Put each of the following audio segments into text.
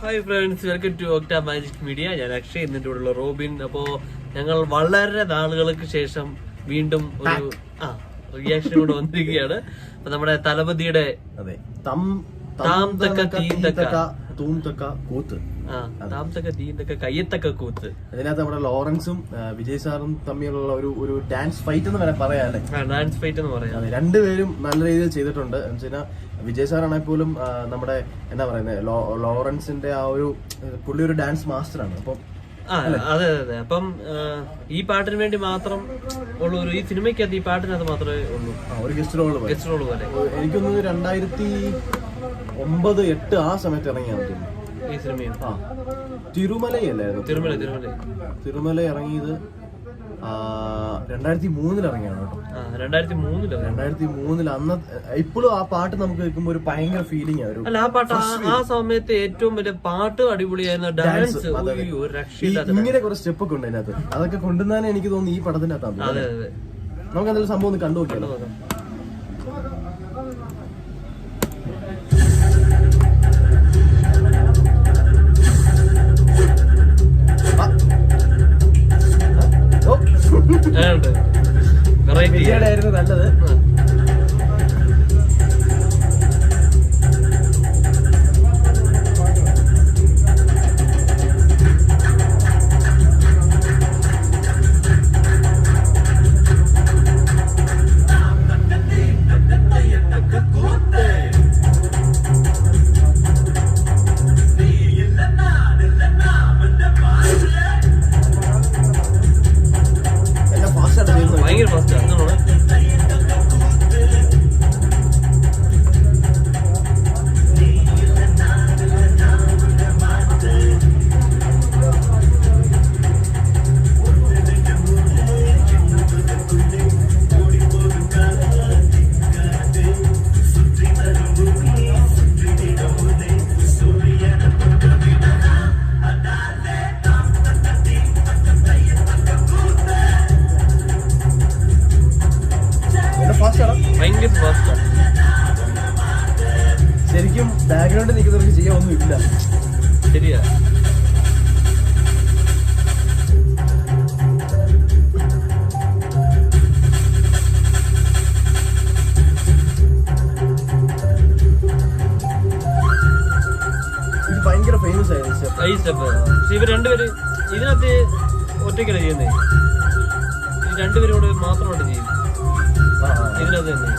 Hi friends, welcome to Octa magic media. ഞാൻ അക്ഷയ്, എന്നിട്ട് ഇവിടെയുള്ള റോബിൻ. അപ്പോ ഞങ്ങൾ വളരെ നാളുകൾക്ക് ശേഷം വീണ്ടും ഒരു റിയാക്ഷൻ കൊണ്ട് വന്നിരിക്കുകയാണ്. അപ്പൊ നമ്മുടെ തലപതിയുടെ കയ്യത്തക്ക കൂത്ത്. അതിനകത്ത് നമ്മുടെ ലോറൻസും വിജയ് സാറും തമ്മിലുള്ള ഒരു ഡാൻസ് ഫൈറ്റ് എന്ന് വരെ പറയാല്ലേ. ഡാൻസ് ഫൈറ്റ് എന്ന് പറയാം. രണ്ടുപേരും നല്ല രീതിയിൽ ചെയ്തിട്ടുണ്ട്. എന്നുവെച്ചാൽ വിജയ് സാറാണെങ്കിൽ പോലും നമ്മുടെ എന്താ പറയുന്നത്, ലോറൻസിന്റെ ആ ഒരു പുള്ളി ഒരു ഡാൻസ് മാസ്റ്ററാണ്. അപ്പം അതെ അതെ. അപ്പം ഈ പാട്ടിന് വേണ്ടി മാത്രം ഉള്ളൂ, ഈ സിനിമയ്ക്കകത്ത് ഈ പാട്ടിനകത്ത് മാത്രമേ ഉള്ളൂ ഒരു ഗസ്റ്റ് റോള് പോലെ. എനിക്കൊന്ന് 2009-8 ആ സമയത്ത് ഇറങ്ങിയാന്ന് തോന്നുന്നു ഈ സിനിമയിൽ. തിരുമലയല്ലായിരുന്നു, തിരുമല ഇറങ്ങിയത് 2003 ഇറങ്ങിയാണ് കേട്ടോ. 2003 അന്ന്. ഇപ്പോഴും ആ പാട്ട് നമുക്ക് കേൾക്കുമ്പോ ഒരു ഭയങ്കര ഫീലിംഗ് ആണ്. അല്ല, ആ പാട്ട് ആ സമയത്ത് ഏറ്റവും വലിയ പാട്ട് അടിപൊളിയായിരുന്നു. ഡാൻസ് ഇങ്ങനെ കുറെ സ്റ്റെപ്പ് ഒക്കെ ഉണ്ട് അതിനകത്ത്. അതൊക്കെ കൊണ്ടുവന്നാലും എനിക്ക് തോന്നുന്നു ഈ പടത്തിന്റെ അകത്താണ്. നമുക്ക് എന്തെങ്കിലും സംഭവം ഒന്ന് കണ്ടു നോക്കിയാലോ. ആയിരുന്നു നല്ലത്. ഭയങ്കര ഫാസ്റ്റ് ആണ്. ഭയങ്കര ഫാസ്റ്റാണ്. ശരിക്കും ബാക്ക്ഗ്രൗണ്ട് നിൽക്കുന്നവർക്ക് ചെയ്യാൻ ഒന്നും ഇല്ല. ശരിയാ. ഇത് ഭയങ്കര ഫേമസ് ആയിരുന്നു ഈ സ്റ്റെപ്പ്. ഇവർ രണ്ടുപേര് ഇതിനകത്ത് ഒറ്റയ്ക്കല്ല ചെയ്യുന്നേ, ഈ രണ്ടുപേരും കൂടെ മാത്രമായിട്ട് ചെയ്യും ഇതിനകത്ത് തന്നെ.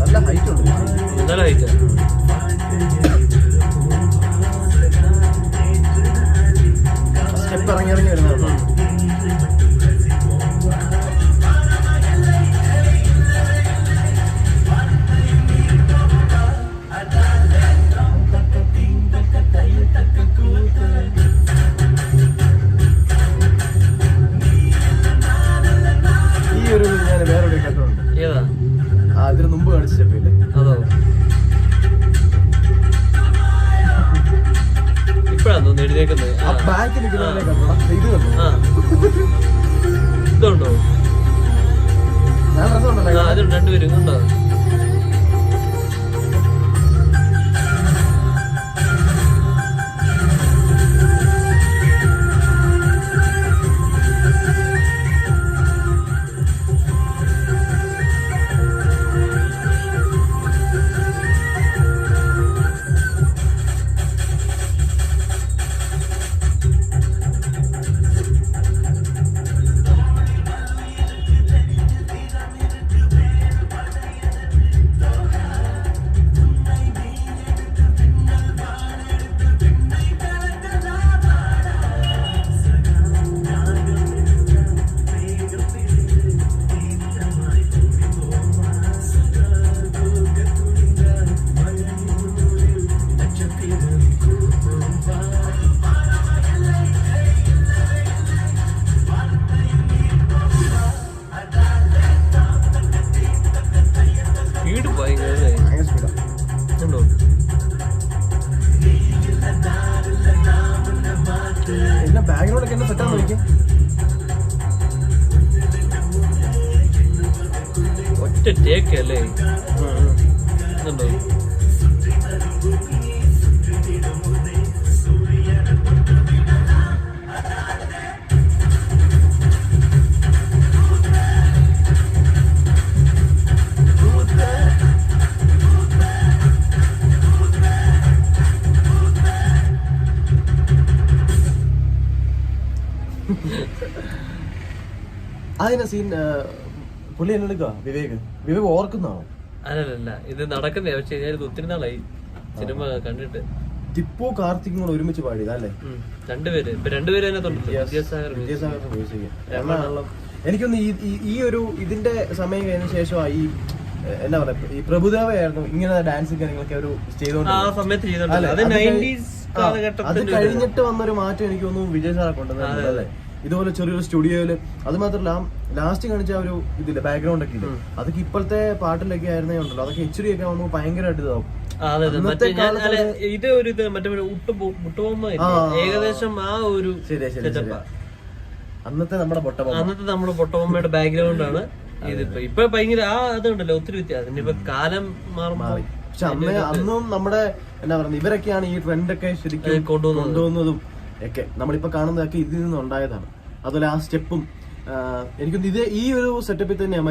നല്ല ഹൈറ്റ് ഉണ്ട്. നല്ല ഹൈറ്റ്. സ്റ്റെപ്പ് ഇറങ്ങി വരുന്നതാണ്. ഈ ഒരു ഞാൻ വേറൊരു കണ്ടുണ്ട്. ഏതാ? അതിന് മുമ്പ് കാണിച്ച സ്റ്റെപ്പില്ലേ അതോ? ഇപ്പഴാണ് തോന്നുന്നു എഴുതിയേക്കുന്നത്. ബാക്ക് നിൽക്കുന്നതിനെ കണ്ടോ? ഇത് കണ്ടോ? ഇതുണ്ടോ? ഞാൻ രസമുണ്ടല്ലോ. അതുണ്ട്, രണ്ടുപേരും കണ്ടോ? എന്നെ ബാക്ക്ഗ്രൗണ്ട് ഒക്കെ എന്നെ സെറ്റാന്ന് നോക്കിയാൽ ഒറ്റ ടേക്ക് അല്ലേ എന്നുണ്ടോ? അതിന്റെ സീൻ പുള്ളി എന്നെ എടുക്കുക വിവേക് ഓർക്കുന്നതാണോ? അല്ലല്ല, ഇത് നടക്കുന്നേ. പക്ഷെ ഞാനിത് ഒത്തിരി നാളായി സിനിമ കണ്ടിട്ട്. ടിപ്പു കാർത്തിക്കും കൂടെ ഒരുമിച്ച് പാടിയതാ അല്ലേ? രണ്ടുപേര് അതിനകത്തുണ്ടല്ലോ. വിദ്യാസാഗർ മ്യൂസിക്. എനിക്കൊന്ന് ഈ ഒരു ഇതിന്റെ സമയം കഴിഞ്ഞ ശേഷമാണ് ഈ എന്താ പറയാ ഈ പ്രഭുദേവയായിരുന്നു ഇങ്ങനെ ഡാൻസ് കാര്യങ്ങളൊക്കെ ഒരു ചെയ്തോണ്ട് ആ സമയത്ത് ചെയ്തോണ്ടല്ലോ. അത് 90s കാലഘട്ടത്തിൽ അത് കഴിഞ്ഞിട്ട് വന്നൊരു മാറ്റം എനിക്ക് തോന്നുന്നു വിജയ് സാറെ കൊണ്ടുവന്നത് അല്ലേ? ഇതുപോലെ ചെറിയൊരു സ്റ്റുഡിയോയില്. അത് മാത്രമല്ല ലാസ്റ്റ് കാണിച്ച ഒരു ഇതില്ല ബാക്ക്ഗ്രൗണ്ട് ഒക്കെ ഇല്ല, അതൊക്കെ ഇപ്പോഴത്തെ പാട്ടിലൊക്കെ ആയിരുന്നേ ഉണ്ടല്ലോ, അതൊക്കെ HD ഒക്കെ ആവുമ്പോൾ ഭയങ്കരമായിട്ട് ഇതാവും. ഇത് ഒരു മറ്റേ ഏകദേശം ആ ഒരു അന്നത്തെ നമ്മുടെ പൊട്ടബൊമ്മയുടെ ബാക്ക്ഗ്രൗണ്ട് ആണ് ഇതിപ്പോ. ഇപ്പൊ ഭയങ്കര ആ അതുണ്ടല്ലോ, ഒത്തിരി വ്യത്യാസം. ഇനിയിപ്പോ കാലം മാറി. പക്ഷെ അന്നും നമ്മുടെ എന്താ പറയുക ഇവരൊക്കെയാണ് ഈ ട്രെൻഡൊക്കെ ശരിക്കും കൊണ്ടുവന്നതും ഒക്കെ. നമ്മളിപ്പോ കാണുന്നതൊക്കെ ഇതിൽ നിന്ന് ഉണ്ടായതാണ്. അതുപോലെ ആ സ്റ്റെപ്പും എനിക്കൊന്ന് ഇത് ഈ ഒരു സെറ്റപ്പിൽ തന്നെയാ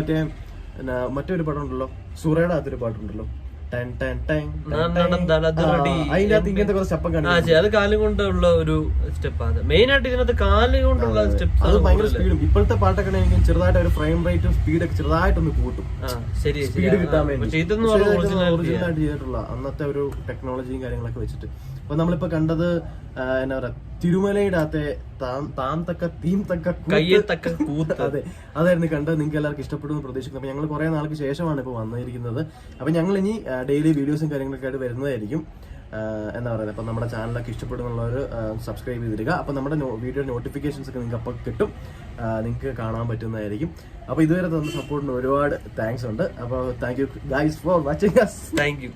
മറ്റൊരു പാട്ടുണ്ടല്ലോ, സുറയുടെ അകത്തൊരു പാട്ടുണ്ടല്ലോ, അതിന്റെ അകത്ത് ഇങ്ങനത്തെ കുറച്ച് സ്റ്റെപ്പൊക്കെ അത് കാലം കൊണ്ടുള്ള ഒരു സ്റ്റെപ്പാണ് മെയിൻ ആയിട്ട്. ഇതിനകത്ത് കാലം കൊണ്ടുള്ള സ്റ്റെപ്പ് അത് ഭയങ്കര സ്പീഡും. ഇപ്പോഴത്തെ പാട്ടൊക്കെ ആണെങ്കിൽ ചെറുതായിട്ട് ഒരു ഫ്രെയിം റേറ്റും സ്പീഡൊക്കെ ചെറുതായിട്ടൊന്ന് കൂട്ടും, സ്പീഡ് കിട്ടാൻ വേണ്ടി. ഒറിജിനൽ ആയിട്ട് ചെയ്തിട്ടുള്ള അന്നത്തെ ഒരു ടെക്നോളജിയും കാര്യങ്ങളൊക്കെ വെച്ചിട്ട്. അപ്പൊ നമ്മളിപ്പോ കണ്ടത് എന്നാ പറയാ തിരുമലയുടെ അകത്തെ അതെ അതായിരുന്നു കണ്ടത്. നിങ്ങൾക്ക് എല്ലാവർക്കും ഇഷ്ടപ്പെടുമെന്ന് പ്രതീക്ഷിക്കുന്നു. അപ്പൊ ഞങ്ങൾ കുറെ നാൾക്ക് ശേഷമാണ് ഇപ്പൊ വന്നിരിക്കുന്നത്. അപ്പൊ ഞങ്ങൾ ഇനി ഡെയിലി വീഡിയോസും കാര്യങ്ങളൊക്കെ ആയിട്ട് വരുന്നതായിരിക്കും. എന്താ പറയുക, അപ്പൊ നമ്മുടെ ചാനലൊക്കെ ഇഷ്ടപ്പെടുന്നുള്ളവർ സബ്സ്ക്രൈബ് ചെയ്തിരിക്കുക. അപ്പൊ നമ്മുടെ വീഡിയോ നോട്ടിഫിക്കേഷൻസ് ഒക്കെ നിങ്ങൾക്ക് അപ്പോൾ കിട്ടും, നിങ്ങൾക്ക് കാണാൻ പറ്റുന്നതായിരിക്കും. അപ്പൊ ഇതുവരെ തന്ന സപ്പോർട്ടിന് ഒരുപാട് താങ്ക്സ് ഉണ്ട്. അപ്പോൾ thank you guys for watching us. Thank you.